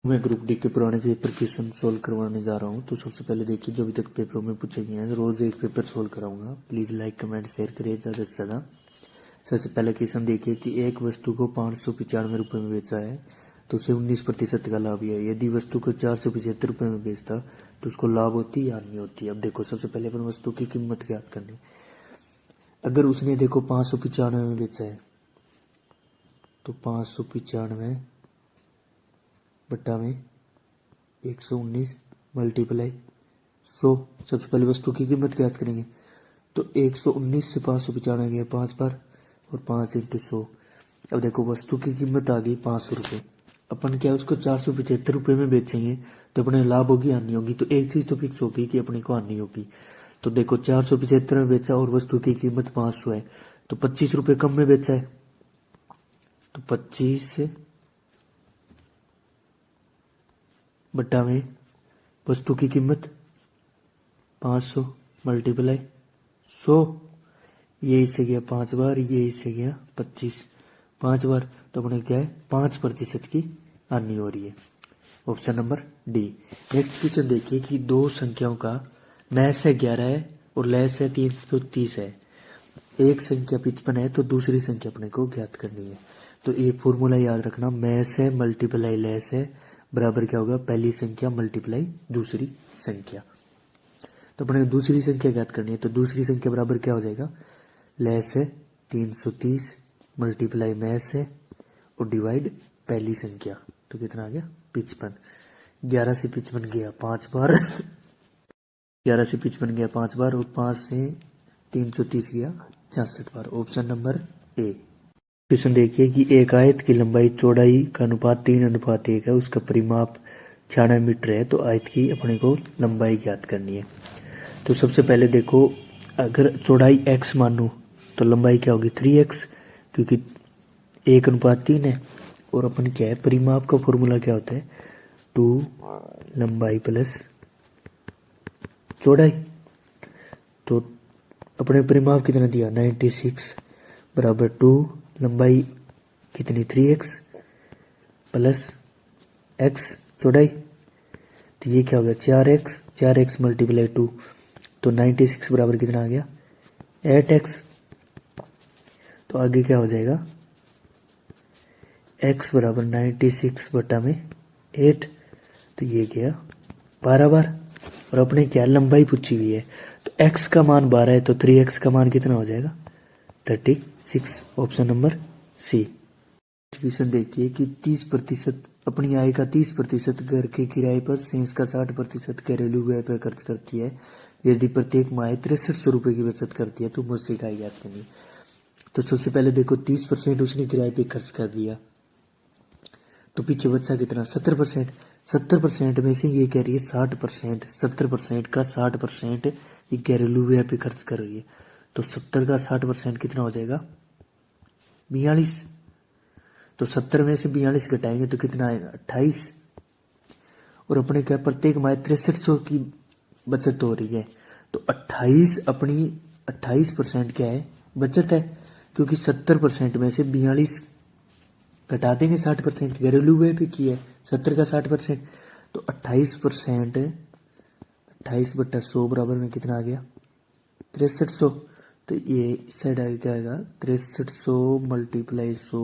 मैं group D के पुराने पेपर क्वेश्चन सोल्व करवाने जा रहा हूँ। तो सबसे पहले देखिए जो अभी तक पेपरों में पूछे गए हैं, रोज एक पेपर सोल्व कराऊंगा। प्लीज लाइक कमेंट शेयर करिए ज़्यादा से ज़्यादा। सबसे पहले क्वेश्चन देखिए कि एक वस्तु को 595 रुपये में बेचा है तो उसे 19% का लाभ है। यदि वस्तु को 475 रुपये में बेचता तो उसको लाभ होती या नहीं होती। अब देखो सबसे पहले अपन वस्तु की कीमत ज्ञात करनी। अगर उसने देखो 595 में बेचा है तो 595 बट्टा में 119 मल्टीप्लाई 100। सबसे पहले वस्तु की कीमत ज्ञात करेंगे तो 119 से 595 गया 5 बार और 5 इंटू 100। अब देखो वस्तु की कीमत आ गई 500 रुपये। अपन क्या उसको 475 रुपये में बेचेंगे तो अपने लाभ होगी हानि होगी। तो एक चीज तो फिक्स होगी कि अपने को हानि होगी। तो देखो 475 में बेचा और वस्तु की कीमत 500 है तो 25 रुपये कम में बेचा है। तो 25 बट्टा में वस्तु की कीमत 500 मल्टीप्लाई 100। ये इससे गया 5 बार, ये इससे गया 25 5 बार। तो अपने क्या है 5% की हानि हो रही है। Option number D. Next question देखिए कि दो संख्याओं का मैस है 11 है और लेस है 330 है। एक संख्या 55 है तो दूसरी संख्या अपने को ज्ञात करनी है। तो एक फॉर्मूला याद रखना, मैस है मल्टीप्लाई लेस है बराबर क्या होगा पहली संख्या मल्टीप्लाई दूसरी संख्या। तो अपने दूसरी संख्या ज्ञात करनी है तो दूसरी संख्या बराबर क्या हो जाएगा, लेस है 330 मल्टीप्लाई मैस है और डिवाइड पहली संख्या। तो कितना आ गया 55। 11 से 55 गया 5 बार 11 से 55 गया 5 बार और 5 से 330 गया 66 बार। Option number A. क्वेश्चन देखिए कि एक आयत की लंबाई चौड़ाई का अनुपात 3:1 है, उसका परिमाप 96 मीटर है। तो आयत की अपने को लंबाई ज्ञात करनी है। तो सबसे पहले देखो अगर चौड़ाई x मानो तो लंबाई क्या होगी 3x, क्योंकि 1:3 है। और अपन क्या है परिमाप का फॉर्मूला क्या होता है 2 लंबाई प्लस चौड़ाई। तो अपने परिमाप कितना दिया 96 बराबर 2 लंबाई कितनी 3x प्लस x चौड़ाई। तो ये क्या हो गया 4x मल्टीप्लाई 2। तो 96 बराबर कितना आ गया 8x। तो आगे क्या हो जाएगा x बराबर 96 बटा में 8। तो ये गया 12 बार। और अपने क्या लंबाई पूछी हुई है तो x का मान 12 है तो 3x का मान कितना हो जाएगा 36। ऑप्शन नंबर सी। क्वेश्चन देखिए कि 30% अपनी आय का 30% घर के किराए पर, शेष का 60% घरेलू व्यय पर खर्च करती है। यदि प्रत्येक माह 6300 रुपये की बचत करती है तो मुझसे क्या ज्ञात करनी। तो सबसे पहले देखो 30% उसने किराए पे खर्च कर दिया तो पीछे बच्चा कितना 70%। 70% में से ये कह रही है 60%, 70% का 60% ये घरेलू व्यय पे खर्च कर रही है। तो 70 का 60% कितना हो जाएगा 42। तो 70 में से 42 घटाएंगे तो कितना आएगा 28। और अपने क्या प्रत्येक माह 6300 की बचत हो रही है तो 28 अपनी 28% क्या है बचत है, क्योंकि 70% में से 42 घटा देंगे 60% घरेलू व्यय पे की है 70 का 60%। तो 28% 28 बट्टा 100 बराबर में कितना आ गया 6300। तो ये इस साइड क्या आएगा 6300 मल्टीप्लाई 100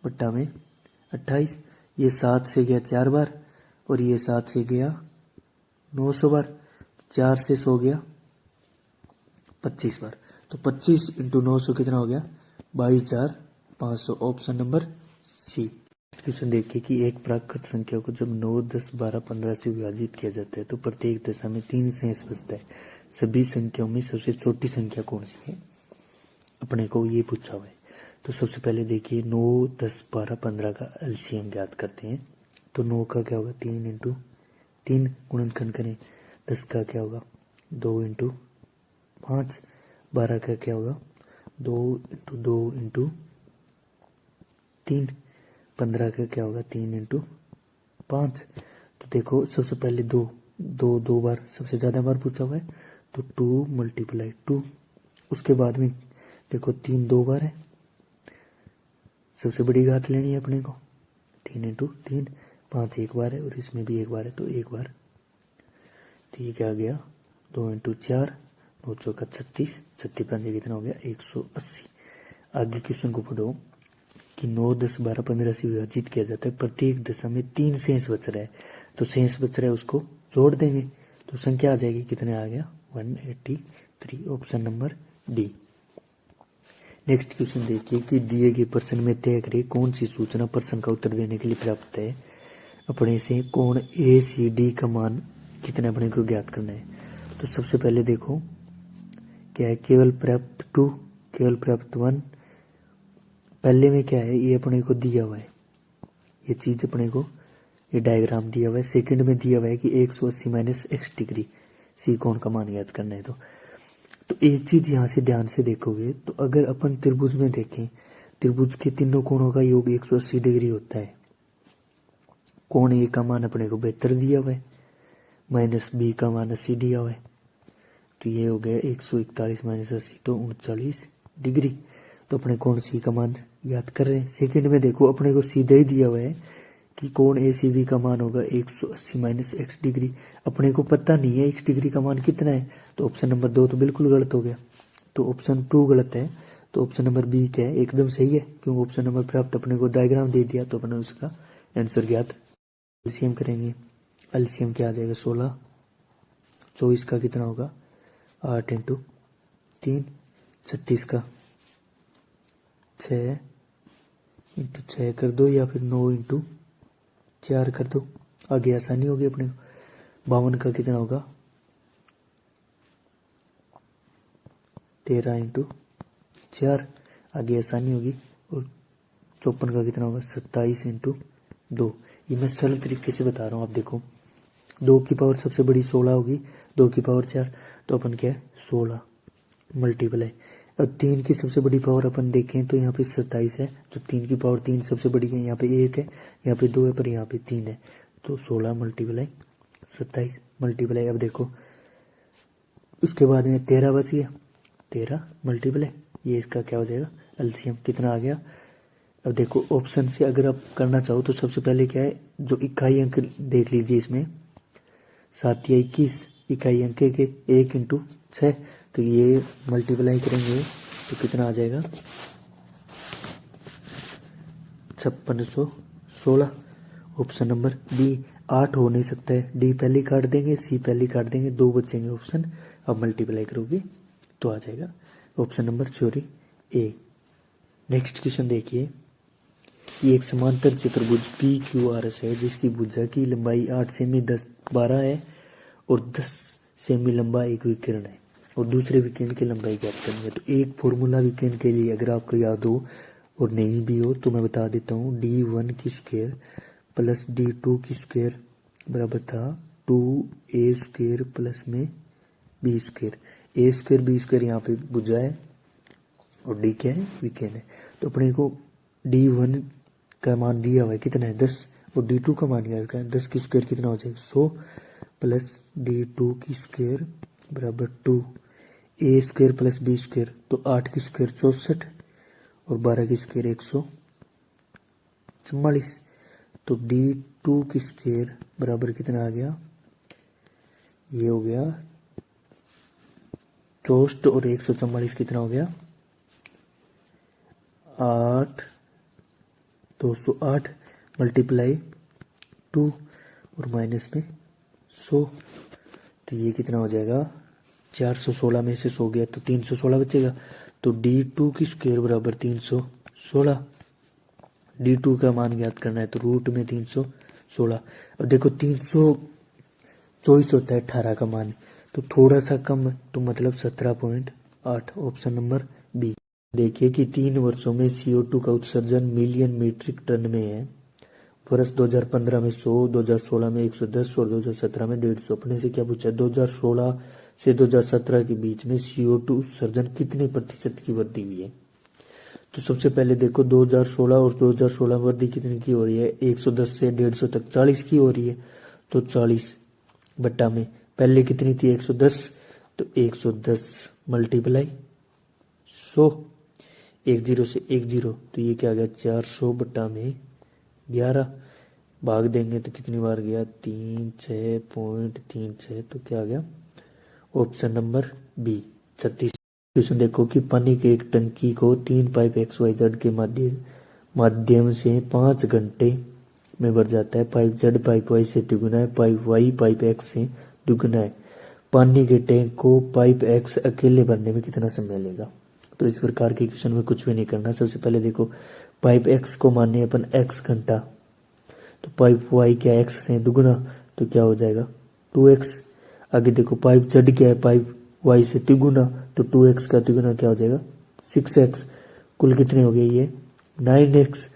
बट्टा में 28। ये 7 से गया 4 बार और ये 7 से गया 900 बार। 4 से 100 गया 25 बार। तो 25 इंटू 900 कितना हो गया 22,500। ऑप्शन नंबर सी। क्वेश्चन देखिए कि एक प्राकृत संख्या को जब 9, 10, 12, 15 से विभाजित किया जाता है तो प्रत्येक दशा में 3 शेष बचता है। सभी संख्याओं में सबसे छोटी संख्या कौन सी है, अपने को ये पूछा हुआ है। तो सबसे पहले देखिए 9, 10, 12, 15 का एलसीएम ज्ञात करते हैं। तो 9 का क्या होगा 3 इंटू 3 गुणनखंड करें। 10 का क्या होगा 2 इंटू 5। 12 का क्या होगा 2 इंटू 2 इंटू 3। 15 का क्या होगा 3 इंटू 5। तो देखो सबसे पहले दो बार सबसे ज़्यादा बार पूछा हुआ है तो 2 मल्टीप्लाई 2। उसके बाद में देखो 3 2 बार है, सबसे बड़ी घात लेनी है अपने को 3 इंटू 3 5 एक बार है और इसमें भी एक बार है तो एक बार। तो ये क्या आ गया 2 × 4 9 चौका 36, 36 पंजे कितना हो गया 180। आगे क्वेश्चन को पढ़ो कि 9 10 12 15 से विभाजित किया जाता है, प्रत्येक दशा में 3 शेष बच रहा है, तो शेष बच रहा है उसको जोड़ देंगे तो संख्या आ जाएगी, कितने आ गया 183, option number D. Next question देखिए कि दिए गए प्रश्न में तय करें कौन सी सूचना प्रश्न का उत्तर देने के लिए प्राप्त है। अपने से कोण ए सी डी का मान कितना अपने को ज्ञात करना है। तो सबसे पहले देखो क्या है, केवल प्राप्त 2, केवल प्राप्त 1। पहले में क्या है, ये अपने को दिया हुआ है, ये चीज अपने को ये डायग्राम दिया हुआ है। सेकंड में दिया हुआ है कि 180 माइनस एक्स डिग्री सी कोण का मान ज्ञात करना है। तो एक चीज यहाँ से ध्यान से देखोगे तो अगर अपन त्रिभुज में देखें, त्रिभुज के तीनों कोणों का योग 180 डिग्री होता है। कोण ए का मान अपने को 72 दिया हुआ है, माइनस बी का मान 80 दिया हुआ है, तो ये हो गया 141 माइनस 80 तो 39 डिग्री। तो अपने कोण सी का मान याद कर रहे हैं। सेकंड में देखो अपने को सीधा ही दिया हुआ है कि कोण ए सी बी का मान होगा 180 माइनस एक्स डिग्री। अपने को पता नहीं है एक्स डिग्री का मान कितना है, तो ऑप्शन नंबर 2 तो बिल्कुल गलत हो गया, तो ऑप्शन 2 गलत है। तो ऑप्शन नंबर बी क्या है, एकदम सही है, क्योंकि ऑप्शन नंबर प्राप्त अपने को डायग्राम दे दिया तो अपने उसका आंसर ज्ञात। एलसीएम करेंगे, एलसीएम क्या आ जाएगा 16, 24 का कितना होगा 8 × 3, 36 का 6 × 6 कर दो या फिर 9 × 4 कर दो, आगे आसानी होगी अपने को। 52 का कितना होगा 13 × 4, आगे आसानी होगी। और 54 का कितना होगा 27 × 2। ये मैं सरल तरीके से बता रहा हूँ। आप देखो 2 की पावर सबसे बड़ी 16 होगी, 2 की पावर 4, तो अपन क्या है 16 मल्टीपल है। अब 3 की सबसे बड़ी पावर अपन देखें तो यहाँ पे 27 है, तो 3 की पावर 3 सबसे बड़ी है, यहाँ पे 1 है, यहाँ पे 2 है, पर यहाँ पे 3 है, तो 16 मल्टीपल है 27 मल्टीपल है। अब देखो उसके बाद में 13 बच गया, 13 मल्टीपल है, ये इसका क्या हो जाएगा एलसीएम कितना आ गया। अब देखो ऑप्शन से अगर आप करना चाहो तो सबसे पहले क्या है, जो इकाई अंक देख लीजिए, इसमें 7 या 21 इकाई अंक के 1 × 6, तो ये मल्टीप्लाई करेंगे तो कितना आ जाएगा 5616, ऑप्शन नंबर बी। 8 हो नहीं सकता है, डी पहले काट देंगे, सी पहले काट देंगे, 2 बचेंगे ऑप्शन। अब मल्टीप्लाई करोगे तो आ जाएगा ऑप्शन नंबर सॉरी ए। नेक्स्ट क्वेश्चन देखिए, ये एक समांतर चतुर्भुज पी क्यू आर एस है जिसकी भुजा की लंबाई 8 सेमी 10 12 है और 10 सेमी लंबा एक विकिरण है और दूसरे विकिरण की लंबाई ज्ञात करनी है। तो एक फॉर्मूला विकिरण के लिए अगर आपको याद हो और नहीं भी हो तो मैं बता देता हूँ, D1 की स्क्वायर प्लस D2 की स्क्वायर बराबर था 2a² प्लस में b²। a² b² यहाँ पे भुजा है और डी क्या है विकिरण है। तो अपने को D1 का मान दिया हुआ है कितना है 10, और D2 का मान दिया है 10 की स्क्वायर कितना हो जाएगा 100 प्लस D2 की स्क्वायर बराबर 2a² प्लस b², तो 8 की स्क्वायर 64 और 12 की स्क्वायर 144, तो D2 की स्क्वायर बराबर कितना आ गया, ये हो गया 64 और 144 कितना हो गया 8 208 मल्टीप्लाई 2 और माइनस में 100, तो ये कितना हो जाएगा 416 में से 100 गया तो 316 बचेगा। तो D2 की स्क्वायर बराबर 316, D2 का मान ज्ञात करना है तो रूट में 316। अब देखो 324 होता है 18 का मान, तो थोड़ा सा कम तो मतलब 17.8, ऑप्शन नंबर बी। देखिए कि 3 वर्षों में CO2 का उत्सर्जन मिलियन मीट्रिक टन में है। वर्ष 2015 में 100, 2016 में 110 और 2017 में 150। अपने से क्या पूछा, 2016 से 2017 के बीच में CO2 उत्सर्जन कितने प्रतिशत की वृद्धि हुई है। तो सबसे पहले देखो 2016 और 2016 में वृद्धि कितनी की हो रही है 110 से 150 तक 40 की हो रही है, तो 40 बट्टा में पहले कितनी थी 110, तो 110 मल्टीप्लाई 100, 10 से 10, तो ये क्या आ गया 400 बट्टा में 11 भाग देंगे तो कितनी बार गया, 36.36, तो क्या आ गया ऑप्शन नंबर बी 36। क्वेश्चन देखो कि पानी की एक टंकी को 3 पाइप XYZ के माध्यम से 5 घंटे में भर जाता है। पाइप Z पाइप Y से दुगुना है, पाइप Y पाइप X से दुगुना है। पानी के टैंक को पाइप X अकेले भरने में कितना समय लेगा। तो इस प्रकार के क्वेश्चन में कुछ भी नहीं करना। सबसे पहले देखो पाइप X को माने अपन X घंटा, तो पाइप Y क्या X से दुगुना, तो क्या हो जाएगा 2X। आगे देखो पाइप Z क्या है, पाइप Y से तिगुना, तो 2X का तिगुना क्या हो जाएगा 6X। कुल कितने हो गए ये 9X।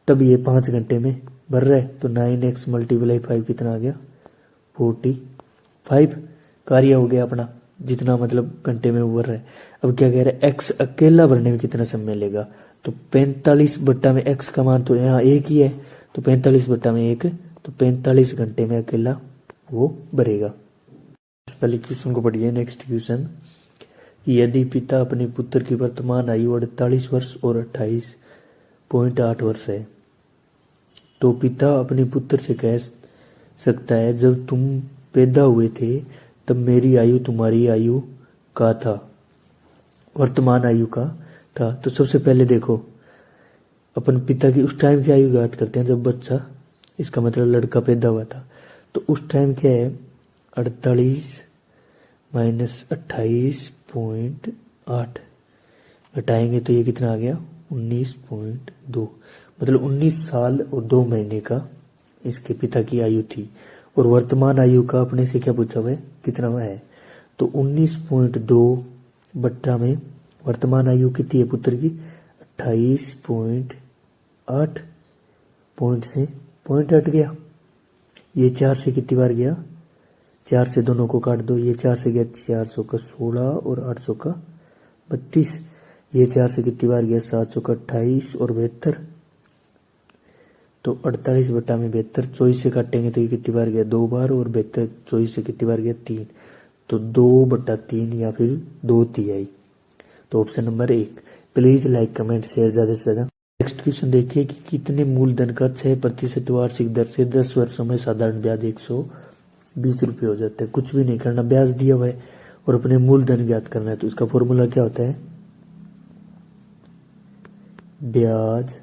तब ये 5 घंटे में भर रहा है, तो 9X मल्टीप्लाई 5 कितना आ गया 45। कार्य हो गया अपना, जितना मतलब घंटे में भर रहा है। अब क्या कह रहा है X अकेला भरने में कितना समय लेगा, तो 45 बट्टा में X का मान तो यहाँ एक ही है, तो 45 बट्टा में 1, तो 45 घंटे में अकेला वो भरेगा। पहले क्वेश्चन को पढ़िए। नेक्स्ट क्वेश्चन, यदि पिता अपने पुत्र की वर्तमान आयु 48 वर्ष और 28.8 वर्ष है, तो पिता अपने पुत्र से कह सकता है जब तुम पैदा हुए थे तब मेरी आयु तुम्हारी आयु का था, वर्तमान आयु का था। तो सबसे पहले देखो अपन पिता की उस टाइम की आयु याद करते हैं जब बच्चा, इसका मतलब लड़का पैदा हुआ था। तो उस टाइम क्या है 48 माइनस 28.8 घटाएंगे तो ये कितना आ गया 19.2, मतलब 19 साल और 2 महीने का इसके पिता की आयु थी। और वर्तमान आयु का अपने से क्या पूछा हुआ है कितना हुआ है, तो 19.2 बट्टा में वर्तमान आयु कितनी है पुत्र की 28.8, पॉइंट से पॉइंट हट गया। ये 4 से कितनी बार गया, 4 से दोनों को काट दो, ये 4 से गया 400 का 16 और 800 का 32। ये 4 से कितनी बार गया 700 का 28 और 72, तो 48 बट्टा में 72। 24 से काटेंगे तो ये कितनी बार गया 2 बार, और 72 24 से कितनी बार गया 3, तो 2/3 या फिर 2/3। तो option number 1। Please like comment share ज़्यादा से ज़्यादा। नेक्स्ट क्वेश्चन देखिए कि कितने मूलधन का 6% वार्षिक दर से 10 वर्षों में साधारण ब्याज 120 रुपये हो जाता है। कुछ भी नहीं करना, ब्याज दिया हुआ है और अपने मूलधन ज्ञात करना है। तो इसका फॉर्मूला क्या होता है, ब्याज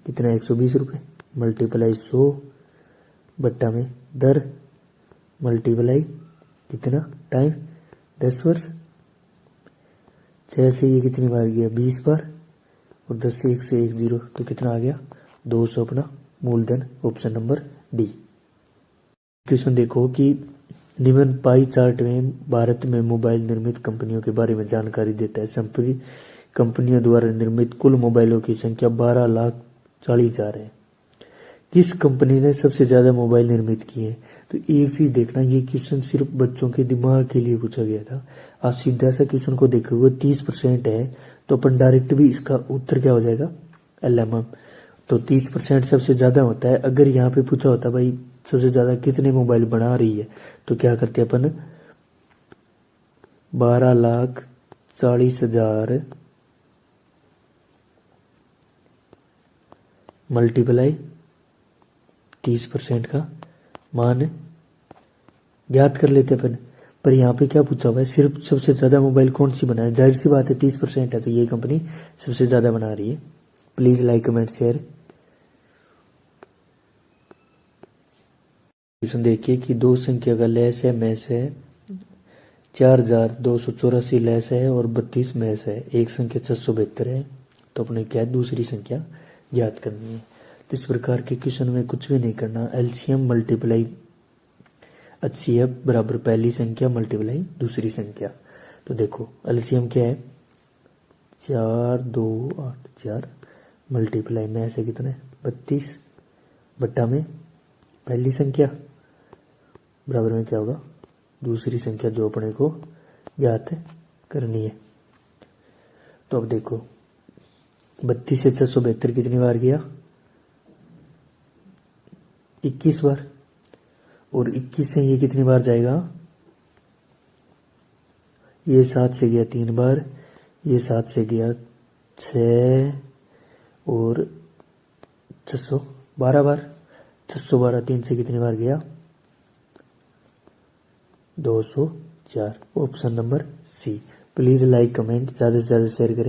कितना 120 रुपये मल्टीप्लाई 100 बट्टा में दर मल्टीप्लाई कितना टाइम 10 वर्ष। 6 से ये कितनी बार गया 20 बार, और 10 से 1 से 1 0, तो कितना आ गया 200 अपना मूलधन, ऑप्शन नंबर डी। क्वेश्चन देखो कि निम्न पाई चार्ट में भारत में मोबाइल निर्मित कंपनियों के बारे में जानकारी देता है। संपूर्ण कंपनियों द्वारा निर्मित कुल मोबाइलों की संख्या 12,40,000 है। किस कंपनी ने सबसे ज्यादा मोबाइल निर्मित किए हैं। तो एक चीज देखना, ये क्वेश्चन सिर्फ बच्चों के दिमाग के लिए पूछा गया था। आप सीधा सा क्वेश्चन को देखोगे 30% है, तो अपन डायरेक्ट भी इसका उत्तर क्या हो जाएगा LMM। तो 30% सबसे ज्यादा होता है। अगर यहाँ पे पूछा होता भाई सबसे ज्यादा कितने मोबाइल बना रही है, तो क्या करते अपन 12,40,000 मल्टीप्लाई 30% का मान ज्ञात कर लेते अपन। पर यहाँ पे क्या पूछा हुआ है, सिर्फ सबसे ज्यादा मोबाइल कौन सी बनाए, जाहिर सी बात है 30% है, तो ये कंपनी सबसे ज्यादा बना रही है। Please like comment share. Question देखिए कि दो संख्या का लैस है मैस है 4,284 लैस है और 32 मैस है। एक संख्या 672 है, तो अपने क्या दूसरी संख्या ज्ञात करनी है। तो इस प्रकार के क्वेश्चन में कुछ भी नहीं करना, LCM मल्टीप्लाई HCF बराबर पहली संख्या मल्टीप्लाई दूसरी संख्या। तो देखो LCM क्या है 4 2 8 4 मल्टीप्लाई में ऐसे कितना है 32 बट्टा में पहली संख्या बराबर में क्या होगा दूसरी संख्या जो अपने को ज्ञात करनी है। तो अब देखो 32 से 672 कितनी बार गया 21 बार, और 21 से ये कितनी बार जाएगा, ये 7 से गया 3 बार, ये 7 से गया 6 और 612 बार। 612 3 से कितनी बार गया? 204। Option number C. Please like comment ज़्यादा से ज़्यादा शेयर करें।